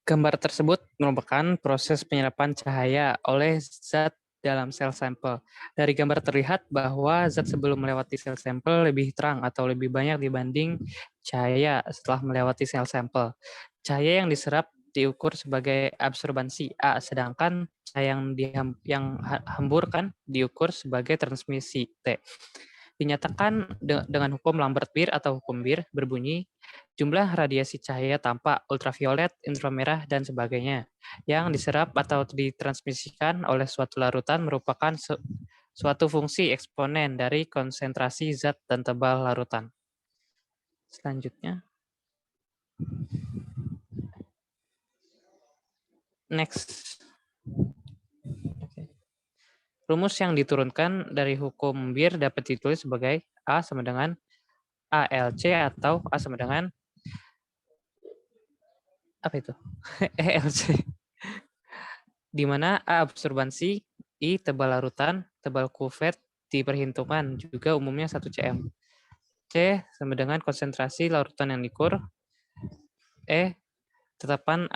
Gambar tersebut merupakan proses penyerapan cahaya oleh zat dalam sel sampel. Dari gambar terlihat bahwa zat sebelum melewati sel sampel lebih terang atau lebih banyak dibanding cahaya setelah melewati sel sampel. Cahaya yang diserap diukur sebagai absorbansi A, sedangkan cahaya yang hamburkan diukur sebagai transmisi T. Dinyatakan dengan hukum Lambert-Beer atau hukum Beer berbunyi, jumlah radiasi cahaya tampak, ultraviolet, inframerah, dan sebagainya yang diserap atau ditransmisikan oleh suatu larutan merupakan suatu fungsi eksponen dari konsentrasi zat dan tebal larutan. Selanjutnya. Next. Rumus yang diturunkan dari hukum Beer dapat ditulis sebagai A sama dengan ALC atau A sama dengan apa itu? ELC. Di mana A absorbansi, I tebal larutan, tebal kuvet diperhitungkan juga umumnya 1 cm. C sama dengan konsentrasi larutan yang diukur. E tetapan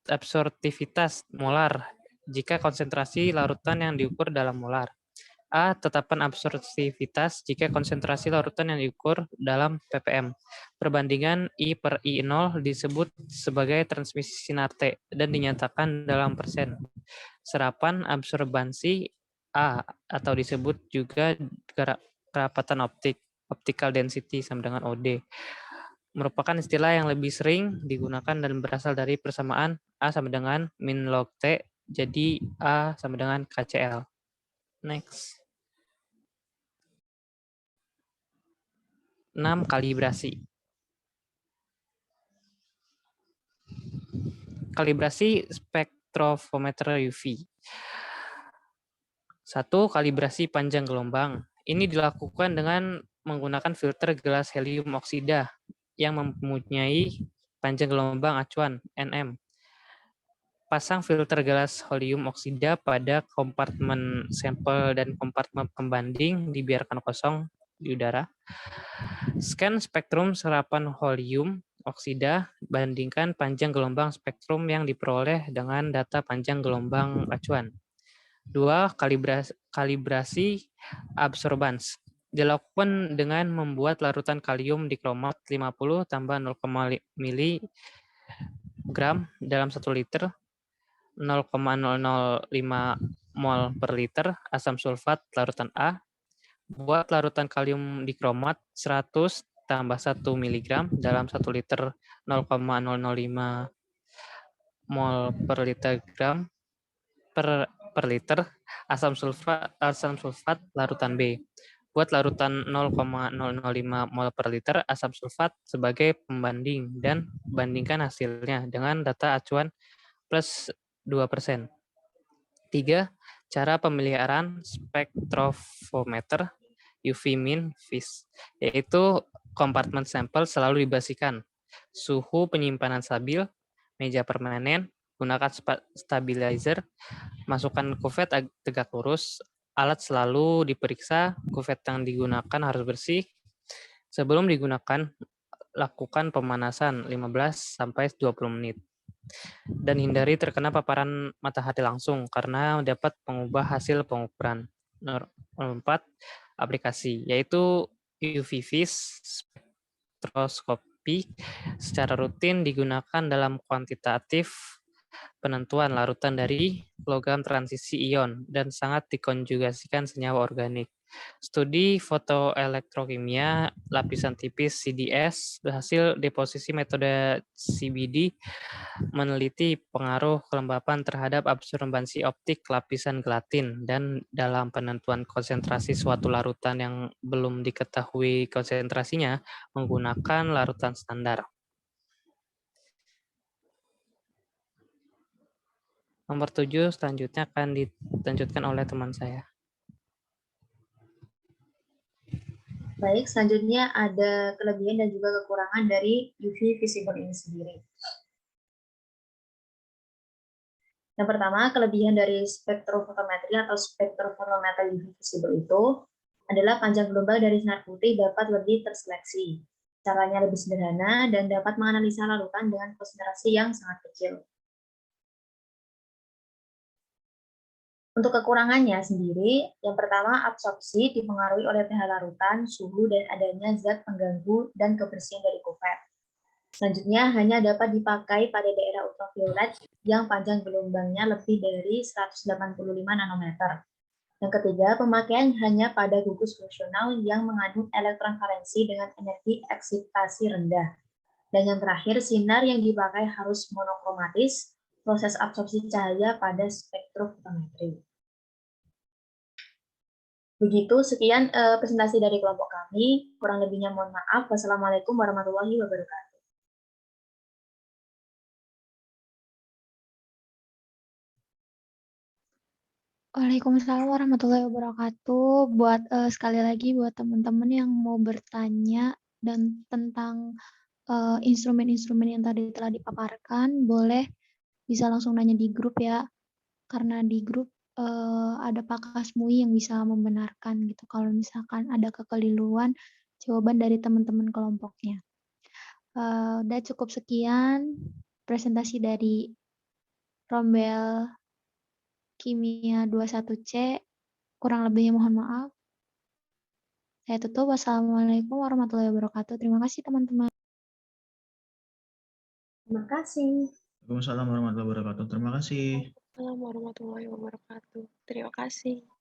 absorptivitas molar jika konsentrasi larutan yang diukur dalam molar. A. Tetapan absorptivitas jika konsentrasi larutan yang diukur dalam ppm. Perbandingan I per I0 disebut sebagai transmisi sinar T dan dinyatakan dalam persen. Serapan absorbansi A atau disebut juga kerapatan optical density sama dengan OD. Merupakan istilah yang lebih sering digunakan dan berasal dari persamaan A sama dengan min log T, jadi A sama dengan KCL. Next. 6. Kalibrasi. Kalibrasi spektrofometer UV. 1. Kalibrasi panjang gelombang. Ini dilakukan dengan menggunakan filter gelas helium oksida yang mempunyai panjang gelombang acuan NM. Pasang filter gelas helium oksida pada kompartemen sampel dan kompartemen pembanding dibiarkan kosong di udara. Scan spektrum serapan helium oksida, bandingkan panjang gelombang spektrum yang diperoleh dengan data panjang gelombang acuan. 2. Kalibrasi absorbans. Dilakukan dengan membuat larutan kalium dikromat 50 tambah 0,5 mg dalam 1 liter, 0,005 mol per liter asam sulfat larutan A. Buat larutan kalium dikromat 100 tambah 1 mg dalam 1 liter 0,005 mol per liter gram per liter asam sulfat larutan B. Buat larutan 0,005 mol per liter asam sulfat sebagai pembanding dan bandingkan hasilnya dengan data acuan plus 2%. 3. Cara pemeliharaan spektrofometer UV min FIS, yaitu kompartemen sampel selalu dibersihkan, suhu penyimpanan stabil, meja permanen, gunakan stabilizer, masukkan kuvet tegak lurus, alat selalu diperiksa, kuvet yang digunakan harus bersih. Sebelum digunakan, lakukan pemanasan 15-20 menit. Dan hindari terkena paparan matahari langsung karena dapat mengubah hasil pengukuran. Nomor 4, aplikasi, yaitu UV vis spektroskopi secara rutin digunakan dalam kuantitatif penentuan larutan dari logam transisi ion dan sangat dikonjugasikan senyawa organik. Studi fotoelektrokimia lapisan tipis CDS berhasil deposisi metode CBD meneliti pengaruh kelembapan terhadap absorbansi optik lapisan gelatin dan dalam penentuan konsentrasi suatu larutan yang belum diketahui konsentrasinya menggunakan larutan standar. Nomor 7 selanjutnya akan dilanjutkan oleh teman saya. Baik, selanjutnya ada kelebihan dan juga kekurangan dari UV visible ini sendiri. Yang pertama, kelebihan dari spektrofotometri atau spektrofotometer UV visible itu adalah panjang gelombang dari sinar putih dapat lebih terseleksi. Caranya lebih sederhana dan dapat menganalisa larutan dengan konsentrasi yang sangat kecil. Untuk kekurangannya sendiri, yang pertama absorpsi dipengaruhi oleh pH larutan, suhu, dan adanya zat pengganggu dan kebersihan dari kuver. Selanjutnya, hanya dapat dipakai pada daerah ultraviolet yang panjang gelombangnya lebih dari 185 nanometer. Yang ketiga, pemakaian hanya pada gugus fungsional yang mengandung elektron valensi dengan energi eksitasi rendah. Dan yang terakhir, sinar yang dipakai harus monokromatis, proses absorpsi cahaya pada spektrofotometri. Begitu, sekian presentasi dari kelompok kami. Kurang lebihnya mohon maaf. Wassalamualaikum warahmatullahi wabarakatuh. Waalaikumsalam warahmatullahi wabarakatuh. Buat sekali lagi buat teman-teman yang mau bertanya dan tentang instrumen-instrumen yang tadi telah dipaparkan, boleh bisa langsung nanya di grup ya. Karena di grup ada Pak Kasmui yang bisa membenarkan gitu kalau misalkan ada kekeliruan jawaban dari teman-teman kelompoknya. Udah cukup sekian presentasi dari Rombel Kimia 21C. Kurang lebihnya mohon maaf. Saya tutup. Wassalamualaikum warahmatullahi wabarakatuh. Terima kasih teman-teman. Terima kasih. Waalaikumsalam warahmatullahi wabarakatuh. Terima kasih. Waalaikumsalam warahmatullahi wabarakatuh. Terima kasih.